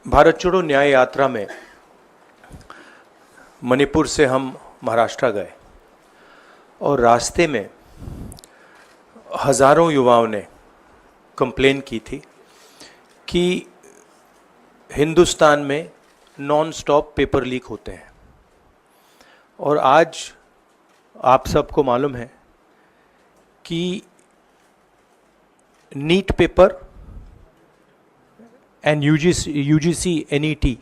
भारत छोड़ो न्याय यात्रा में मणिपुर से हम महाराष्ट्र गए और रास्ते में हज़ारों युवाओं ने कंप्लेन की थी कि हिंदुस्तान में नॉन स्टॉप पेपर लीक होते हैं। और आज आप सबको मालूम है कि NEET paper and UGC NET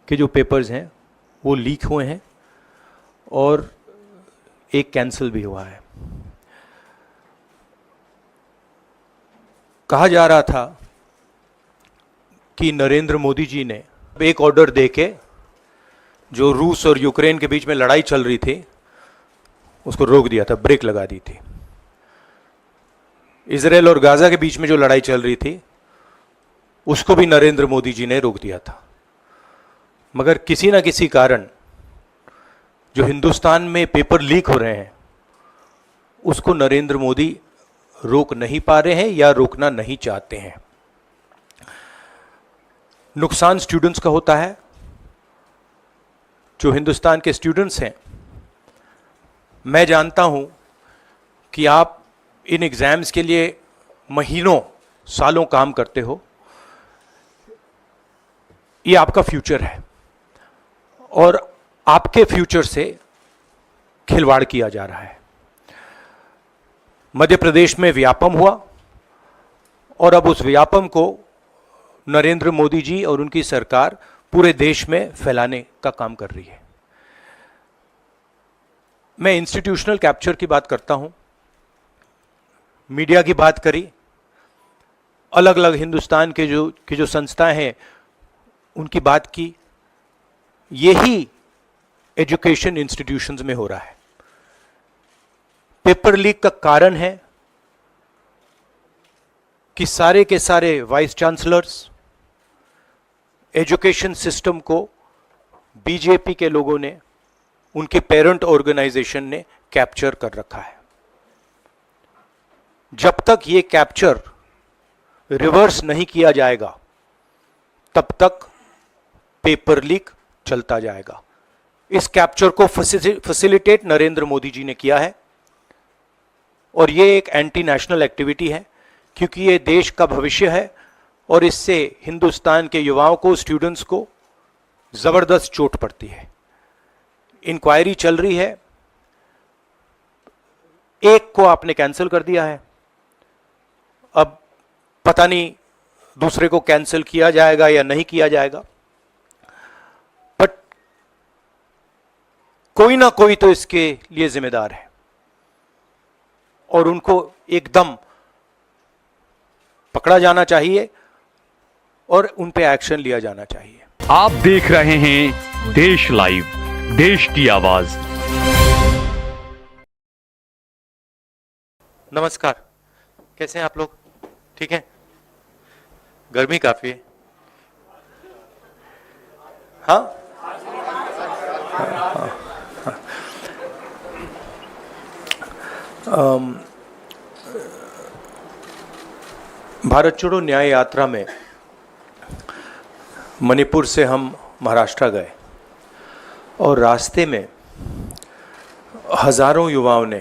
के जो पेपर्स हैं वो लीक हुए हैं और एक कैंसिल भी हुआ है। कहा जा रहा था कि नरेंद्र मोदी जी ने एक ऑर्डर देके जो रूस और यूक्रेन के बीच में लड़ाई चल रही थी उसको रोक दिया था, ब्रेक लगा दी थी। इजराइल और गाजा के बीच में जो लड़ाई चल रही थी उसको भी नरेंद्र मोदी जी ने रोक दिया था। मगर किसी ना किसी कारण जो हिंदुस्तान में पेपर लीक हो रहे हैं उसको नरेंद्र मोदी रोक नहीं पा रहे हैं या रोकना नहीं चाहते हैं। नुकसान स्टूडेंट्स का होता है। जो हिंदुस्तान के स्टूडेंट्स हैं, मैं जानता हूं कि आप इन एग्जाम्स के लिए महीनों सालों काम करते हो। ये आपका फ्यूचर है और आपके फ्यूचर से खिलवाड़ किया जा रहा है। मध्य प्रदेश में व्यापम हुआ और अब उस व्यापम को नरेंद्र मोदी जी और उनकी सरकार पूरे देश में फैलाने का काम कर रही है। मैं इंस्टीट्यूशनल कैप्चर की बात करता हूं, मीडिया की बात करी, अलग अलग हिंदुस्तान के जो संस्थाएं हैं उनकी बात की। यही एजुकेशन इंस्टीट्यूशंस में हो रहा है। पेपर लीक का कारण है कि सारे के सारे वाइस चांसलर्स, एजुकेशन सिस्टम को बीजेपी के लोगों ने, उनके पेरेंट ऑर्गेनाइजेशन ने कैप्चर कर रखा है। जब तक ये कैप्चर रिवर्स नहीं किया जाएगा तब तक पेपर लीक चलता जाएगा। इस कैप्चर को फैसिलिटेट नरेंद्र मोदी जी ने किया है और ये एक एंटी नेशनल एक्टिविटी है क्योंकि ये देश का भविष्य है और इससे हिंदुस्तान के युवाओं को, स्टूडेंट्स को जबरदस्त चोट पड़ती है। इंक्वायरी चल रही है, एक को आपने कैंसिल कर दिया है, अब पता नहीं दूसरे को कैंसिल किया जाएगा या नहीं किया जाएगा, बट कोई ना कोई तो इसके लिए जिम्मेदार है और उनको एकदम पकड़ा जाना चाहिए और उन पे एक्शन लिया जाना चाहिए। आप देख रहे हैं देश लाइव, देश की आवाज। नमस्कार, कैसे हैं आप लोग? ठीक है? गर्मी काफी है। हाँ, भारत छोड़ो न्याय यात्रा में मणिपुर से हम महाराष्ट्र गए और रास्ते में हज़ारों युवाओं ने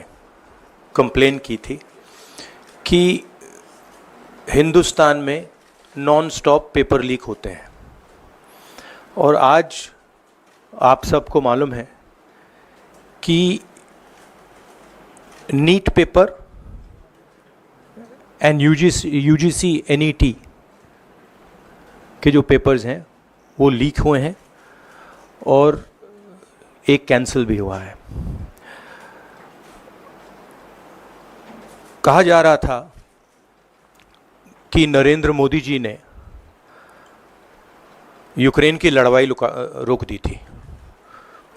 कंप्लेन की थी कि हिंदुस्तान में नॉन स्टॉप पेपर लीक होते हैं। और आज आप सबको मालूम है कि NEET paper and UGC NET के जो पेपर्स हैं वो लीक हुए हैं और एक कैंसिल भी हुआ है। कहा जा रहा था कि नरेंद्र मोदी जी ने यूक्रेन की लड़ाई रोक दी थी।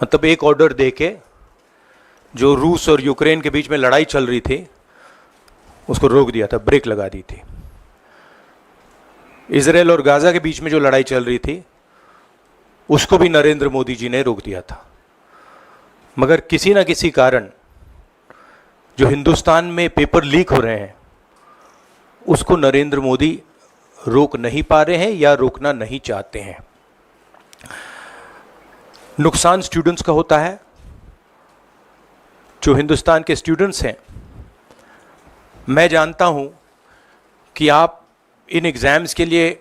मतलब एक ऑर्डर देके जो रूस और यूक्रेन के बीच में लड़ाई चल रही थी उसको रोक दिया था, ब्रेक लगा दी थी। इजराइल और गाजा के बीच में जो लड़ाई चल रही थी उसको भी नरेंद्र मोदी जी ने रोक दिया था। मगर किसी ना किसी कारण जो हिंदुस्तान में पेपर लीक हो रहे हैं उसको नरेंद्र मोदी रोक नहीं पा रहे हैं या रोकना नहीं चाहते हैं। नुकसान स्टूडेंट्स का होता है। जो हिंदुस्तान के स्टूडेंट्स हैं, मैं जानता हूं कि आप इन एग्जाम्स के लिए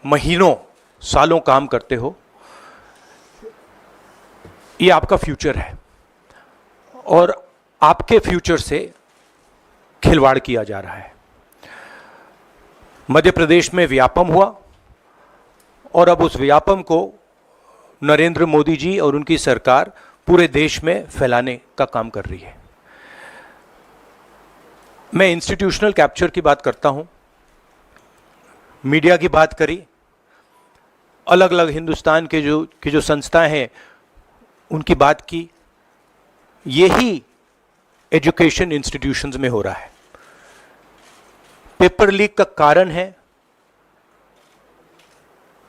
महीनों सालों काम करते हो। ये आपका फ्यूचर है और आपके फ्यूचर से खिलवाड़ किया जा रहा है। मध्य प्रदेश में व्यापम हुआ और अब उस व्यापम को नरेंद्र मोदी जी और उनकी सरकार पूरे देश में फैलाने का काम कर रही है। मैं इंस्टीट्यूशनल कैप्चर की बात करता हूं, मीडिया की बात करी, अलग अलग हिंदुस्तान के जो संस्थाएं हैं उनकी बात की। यही एजुकेशन इंस्टीट्यूशंस में हो रहा है। पेपर लीक का कारण है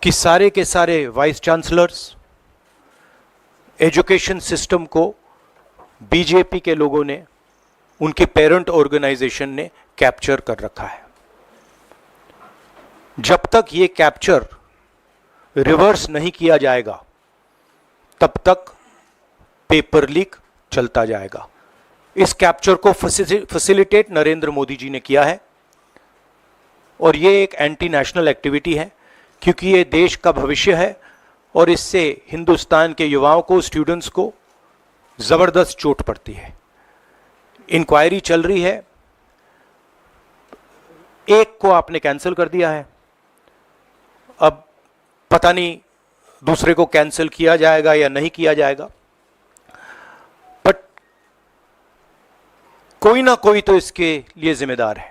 कि सारे के सारे वाइस चांसलर्स, एजुकेशन सिस्टम को बीजेपी के लोगों ने, उनके पेरेंट ऑर्गेनाइजेशन ने कैप्चर कर रखा है। जब तक ये कैप्चर रिवर्स नहीं किया जाएगा तब तक पेपर लीक चलता जाएगा। इस कैप्चर को फैसिलिटेट नरेंद्र मोदी जी ने किया है और ये एक एंटी नेशनल एक्टिविटी है, क्योंकि ये देश का भविष्य है और इससे हिंदुस्तान के युवाओं को, स्टूडेंट्स को जबरदस्त चोट पड़ती है। इंक्वायरी चल रही है, एक को आपने कैंसिल कर दिया है, अब पता नहीं दूसरे को कैंसिल किया जाएगा या नहीं किया जाएगा, बट कोई ना कोई तो इसके लिए जिम्मेदार है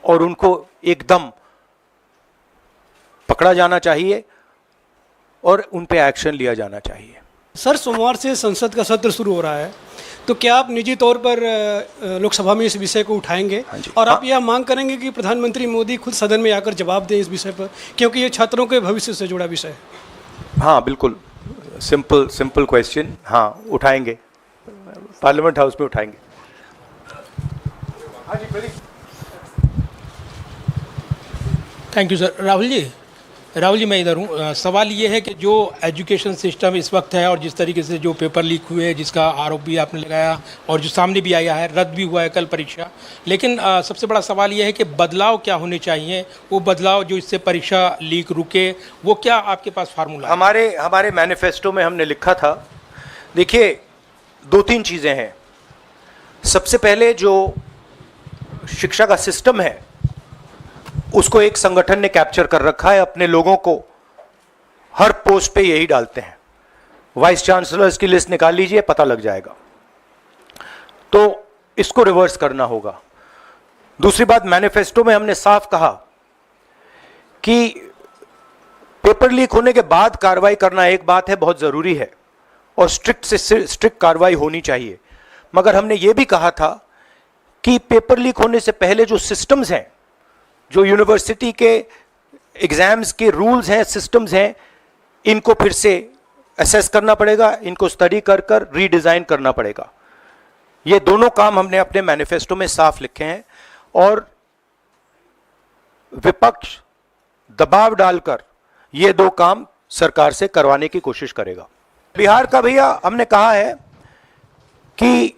और उनको एकदम पकड़ा जाना चाहिए और उन पे एक्शन लिया जाना चाहिए। सर, सोमवार से संसद का सत्र शुरू हो रहा है, तो क्या आप निजी तौर पर लोकसभा में इस विषय को उठाएंगे और आप यह मांग करेंगे कि प्रधानमंत्री मोदी खुद सदन में आकर जवाब दें इस विषय पर, क्योंकि ये छात्रों के भविष्य से जुड़ा विषय है? हाँ, बिल्कुल सिंपल क्वेश्चन। हाँ, उठाएंगे, पार्लियामेंट हाउस में उठाएंगे। Thank you sir. Rahul ji मैं इधर हूँ। सवाल ये है कि जो एजुकेशन सिस्टम इस वक्त है और जिस तरीके से जो पेपर लीक हुए, जिसका आरोप भी आपने लगाया और जो सामने भी आया है, रद्द भी हुआ है कल परीक्षा, लेकिन सबसे बड़ा सवाल ये है कि बदलाव क्या होने चाहिए, वो बदलाव जो इससे परीक्षा लीक रुके, वो क्या आपके पास फार्मूला? हमारे मैनिफेस्टो में हमने लिखा था, देखिए 2-3 चीज़ें हैं। सबसे पहले जो शिक्षा का सिस्टम है उसको एक संगठन ने कैप्चर कर रखा है, अपने लोगों को हर पोस्ट पे यही डालते हैं। वाइस चांसलर्स की लिस्ट निकाल लीजिए, पता लग जाएगा। तो इसको रिवर्स करना होगा। दूसरी बात, मैनिफेस्टो में हमने साफ कहा कि पेपर लीक होने के बाद कार्रवाई करना एक बात है, बहुत जरूरी है और स्ट्रिक्ट से स्ट्रिक्ट कार्रवाई होनी चाहिए, मगर हमने ये भी कहा था कि पेपर लीक होने से पहले जो सिस्टम्स हैं, जो यूनिवर्सिटी के एग्जाम्स के रूल्स हैं, सिस्टम्स हैं, इनको फिर से असेस करना पड़ेगा, इनको स्टडी कर कर रीडिजाइन करना पड़ेगा। ये दोनों काम हमने अपने मैनिफेस्टो में साफ लिखे हैं और विपक्ष दबाव डालकर ये 2 काम सरकार से करवाने की कोशिश करेगा। बिहार का भैया हमने कहा है कि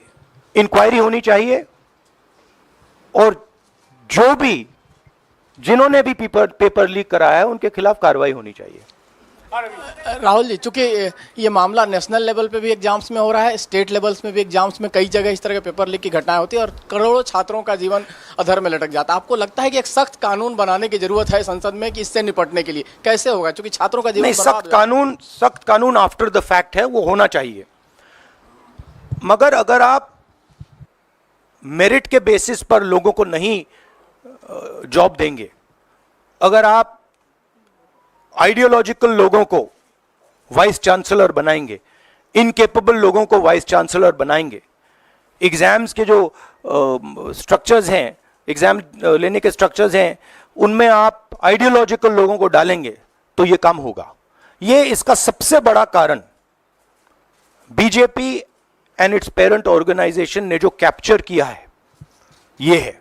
इंक्वायरी होनी चाहिए और जो भी जिन्होंने भी पेपर लीक कराया है उनके खिलाफ कार्रवाई होनी चाहिए। राहुल जी, चूंकि ये मामला नेशनल लेवल पे भी एग्जाम्स में हो रहा है, स्टेट लेवल्स में भी एग्जाम्स में कई जगह इस तरह के पेपर लीक की घटनाएं होती है और करोड़ों छात्रों का जीवन अधर में लटक जाता है। आपको लगता है कि एक सख्त कानून बनाने की जरूरत है संसद में कि इससे निपटने के लिए? कैसे होगा, क्योंकि छात्रों का जीवन सख्त कानून आफ्टर द फैक्ट है, वो होना चाहिए, मगर अगर आप मेरिट के बेसिस पर लोगों को नहीं जॉब देंगे, अगर आप आइडियोलॉजिकल लोगों को वाइस चांसलर बनाएंगे, इनकेपेबल लोगों को वाइस चांसलर बनाएंगे, एग्जाम्स के जो स्ट्रक्चर्स हैं, एग्जाम लेने के स्ट्रक्चर्स हैं, उनमें आप आइडियोलॉजिकल लोगों को डालेंगे तो ये काम होगा। ये इसका सबसे बड़ा कारण BJP and its parent organisation ने जो कैप्चर किया है ये है।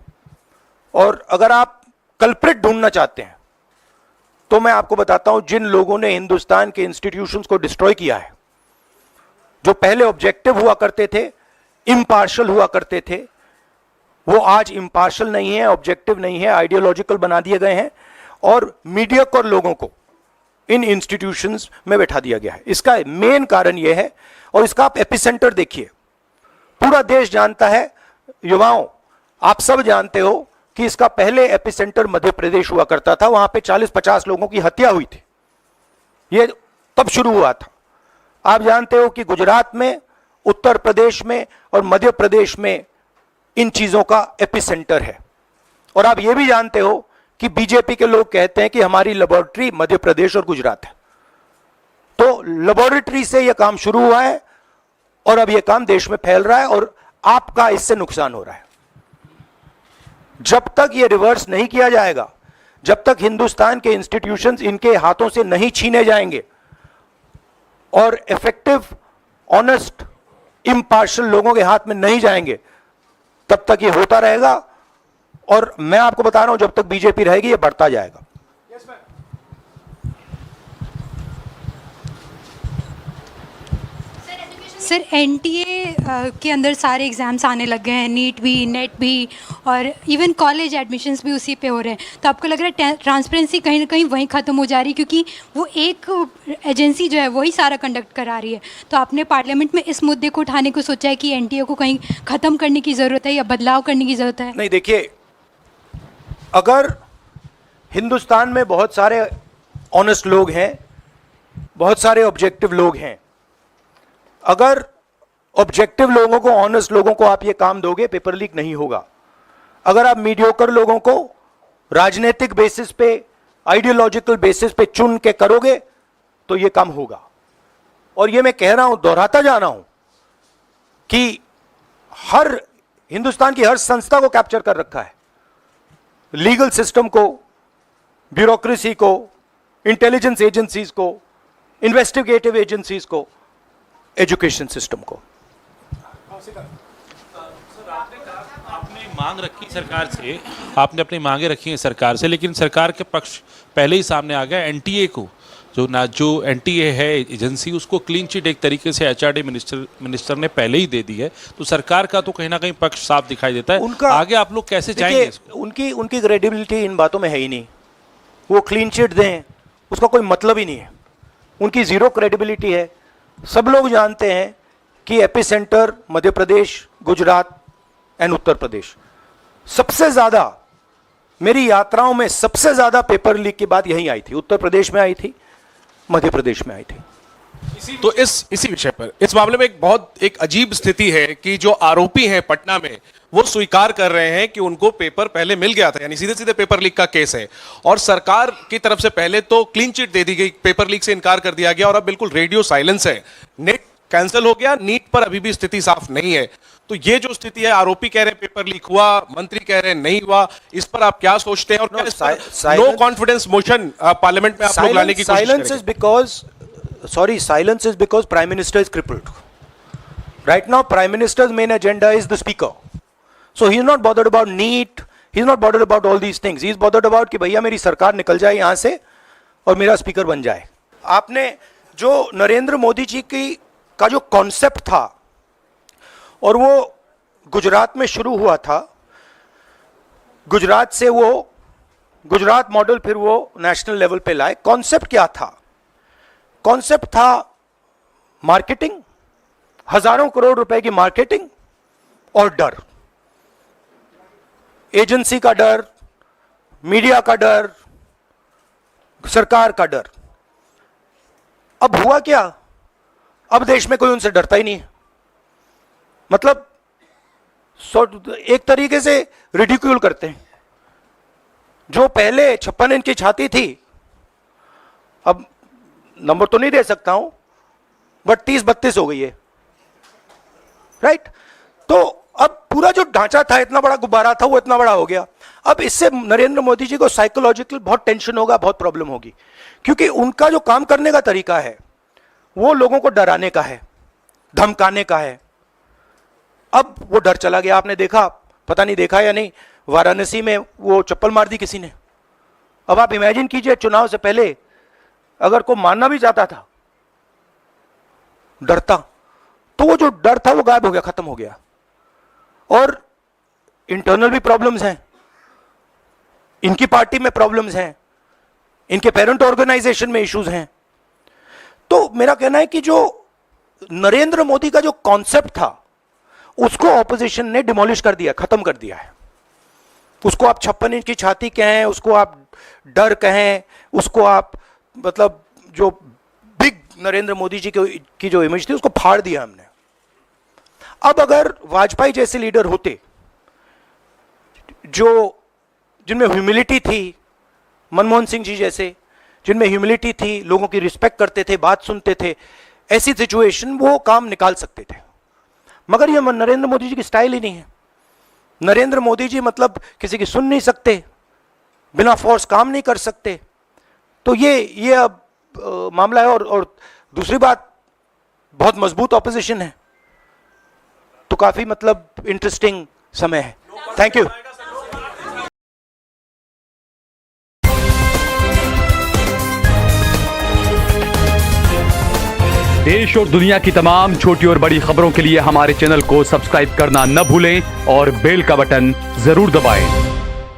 और अगर आप कल्प्रिट ढूंढना चाहते हैं, तो मैं आपको बताता हूं जिन लोगों ने हिंदुस्तान के इंस्टीट्यूशंस को डिस्ट्रॉय किया है, जो पहले ऑब्जेक्टिव हुआ करते थे, इम्पार्शियल हुआ करते थे, वो आज इम्पार्शियल नहीं है, ऑब्जेक्टिव नहीं है, आइडियोलॉजिकल बना दिए गए हैं और मीडियोकर लोगों को इन इंस्टीट्यूशंस में बैठा दिया गया है। इसका मेन कारण यह है, और इसका आप एपिसेंटर देखिए, पूरा देश जानता है, युवाओं आप सब जानते हो कि इसका पहले एपिसेंटर मध्य प्रदेश हुआ करता था, वहां पे 40-50 लोगों की हत्या हुई थी, ये तब शुरू हुआ था। आप जानते हो कि गुजरात में, उत्तर प्रदेश में और मध्य प्रदेश में इन चीजों का एपिसेंटर है। और आप यह भी जानते हो कि बीजेपी के लोग कहते हैं कि हमारी लेबोरेटरी मध्य प्रदेश और गुजरात है। तो लेबोरेटरी से यह काम शुरू हुआ है और अब यह काम देश में फैल रहा है और आपका इससे नुकसान हो रहा है। जब तक यह रिवर्स नहीं किया जाएगा, जब तक हिंदुस्तान के इंस्टीट्यूशंस इनके हाथों से नहीं छीने जाएंगे और इफेक्टिव, ऑनेस्ट, इम्पार्शियल लोगों के हाथ में नहीं जाएंगे, तब तक ये होता रहेगा। और मैं आपको बता रहा हूं, जब तक बीजेपी रहेगी ये बढ़ता जाएगा। सर एनटीए के अंदर सारे एग्ज़ाम्स आने लग गए हैं, नीट भी, नेट भी, और इवन कॉलेज एडमिशन्स भी उसी पे हो रहे हैं। तो आपको लग रहा है ट्रांसपेरेंसी कहीं ना कहीं वहीं ख़त्म हो जा रही है, क्योंकि वो एक एजेंसी जो है वही सारा कंडक्ट करा रही है। तो आपने पार्लियामेंट में इस मुद्दे को उठाने को सोचा है कि एनटीए को कहीं ख़त्म करने की ज़रूरत है या बदलाव करने की ज़रूरत है? नहीं, देखिए, अगर हिंदुस्तान में बहुत सारे ऑनेस्ट लोग हैं, बहुत सारे ऑब्जेक्टिव लोग हैं, अगर ऑब्जेक्टिव लोगों को, ऑनेस्ट लोगों को आप ये काम दोगे, पेपर लीक नहीं होगा। अगर आप मीडियोकर लोगों को राजनीतिक बेसिस पे, आइडियोलॉजिकल बेसिस पे चुन के करोगे तो ये काम होगा। और ये मैं कह रहा हूं, दोहराता जा रहा हूं कि हर हिंदुस्तान की हर संस्था को कैप्चर कर रखा है, लीगल सिस्टम को, ब्यूरोक्रेसी को, इंटेलिजेंस एजेंसीज को, इन्वेस्टिगेटिव एजेंसीज को, एजुकेशन सिस्टम को। आपने मांग रखी सरकार से, आपने अपनी मांगे रखी हैं सरकार से, लेकिन सरकार के पक्ष पहले ही सामने आ गया। एनटीए को जो एनटीए है एजेंसी, उसको क्लीन चिट एक तरीके से एचआरडी मिनिस्टर ने पहले ही दे दी है। तो सरकार का तो कहीं ना कहीं पक्ष साफ दिखाई देता है। उनका आगे आप लोग कैसे जाएंगे? उनकी क्रेडिबिलिटी इन बातों में है ही नहीं। वो क्लीन चिट दें उसका कोई मतलब ही नहीं है, उनकी जीरो क्रेडिबिलिटी है। सब लोग जानते हैं कि एपिसेंटर मध्य प्रदेश, गुजरात एंड उत्तर प्रदेश। सबसे ज्यादा मेरी यात्राओं में सबसे ज्यादा पेपर लीक की बात यहीं आई थी, उत्तर प्रदेश में आई थी, मध्य प्रदेश में आई थी। तो इसी विषय पर इस मामले में एक अजीब स्थिति है कि जो आरोपी हैं पटना में, वो स्वीकार कर रहे हैं कि उनको पेपर पहले मिल गया था, यानी सीधे सीधे पेपर लीक का केस है। और सरकार की तरफ से पहले तो क्लीन चिट दे दी गई, पेपर लीक से इनकार कर दिया गया और अब बिल्कुल रेडियो साइलेंस है। नेट कैंसिल हो गया, नीट पर अभी भी स्थिति साफ नहीं है। तो ये जो स्थिति है, आरोपी कह रहे हैं पेपर लीक हुआ, मंत्री कह रहे हैं नहीं हुआ, इस पर आप क्या सोचते हैं? और नो कॉन्फिडेंस मोशन पार्लियामेंट में आप लोग लाने की कोशिश करेंगे? Silence is because Prime Minister is crippled. Right now, Prime Minister's main agenda is the Speaker. So he is not bothered about NEET. He is not bothered about all these things. He is bothered about कि भैया मेरी सरकार निकल जाए यहाँ से और मेरा स्पीकर बन जाए। आपने जो नरेंद्र मोदी जी का जो कॉन्सेप्ट था और वो गुजरात में शुरू हुआ था, गुजरात से वो गुजरात मॉडल फिर वो नेशनल लेवल पे लाए। कॉन्सेप्ट क्या था? कॉन्सेप्ट था मार्केटिंग, हजारों करोड़ रुपए की मार्केटिंग और डर, एजेंसी का डर, मीडिया का डर, सरकार का डर। अब हुआ क्या? अब देश में कोई उनसे डरता ही नहीं है। मतलब एक तरीके से रिडिक्यूल करते हैं। जो पहले 56 इंच की छाती थी, अब नंबर तो नहीं दे सकता हूं, बट 30-32 हो गई है, राइट? तो अब पूरा जो ढांचा था, इतना बड़ा गुब्बारा था, वो इतना बड़ा हो गया। अब इससे नरेंद्र मोदी जी को साइकोलॉजिकल बहुत टेंशन होगा, बहुत प्रॉब्लम होगी, क्योंकि उनका जो काम करने का तरीका है वो लोगों को डराने का है, धमकाने का है। अब वो डर चला गया। आपने देखा, पता नहीं देखा या नहीं, वाराणसी में वो चप्पल मार दी किसी ने, अब आप इमेजिन कीजिए, चुनाव से पहले अगर कोई मानना भी चाहता था डरता, तो वो जो डर था वो गायब हो गया, खत्म हो गया। और इंटरनल भी प्रॉब्लम्स हैं, इनकी पार्टी में प्रॉब्लम्स हैं, इनके पेरेंट ऑर्गेनाइजेशन में इश्यूज हैं। तो मेरा कहना है कि जो नरेंद्र मोदी का जो कॉन्सेप्ट था उसको ऑपोजिशन ने डिमोलिश कर दिया, खत्म कर दिया है। उसको आप 56 इंच की छाती कहें, उसको आप डर कहें, उसको आप मतलब जो बिग नरेंद्र मोदी जी की जो इमेज थी उसको फाड़ दिया हमने। अब अगर वाजपेयी जैसे लीडर होते जो जिनमें ह्यूमिलिटी थी, मनमोहन सिंह जी जैसे जिनमें ह्यूमिलिटी थी, लोगों की रिस्पेक्ट करते थे, बात सुनते थे, ऐसी सिचुएशन वो काम निकाल सकते थे। मगर ये नरेंद्र मोदी जी की स्टाइल ही नहीं है। नरेंद्र मोदी जी मतलब किसी की सुन नहीं सकते, बिना फोर्स काम नहीं कर सकते। तो ये अब मामला है। और दूसरी बात, बहुत मजबूत ऑपोजिशन है, तो काफी मतलब इंटरेस्टिंग समय है। Thank you. देश और दुनिया की तमाम छोटी और बड़ी खबरों के लिए हमारे चैनल को सब्सक्राइब करना न भूलें और बेल का बटन जरूर दबाएं।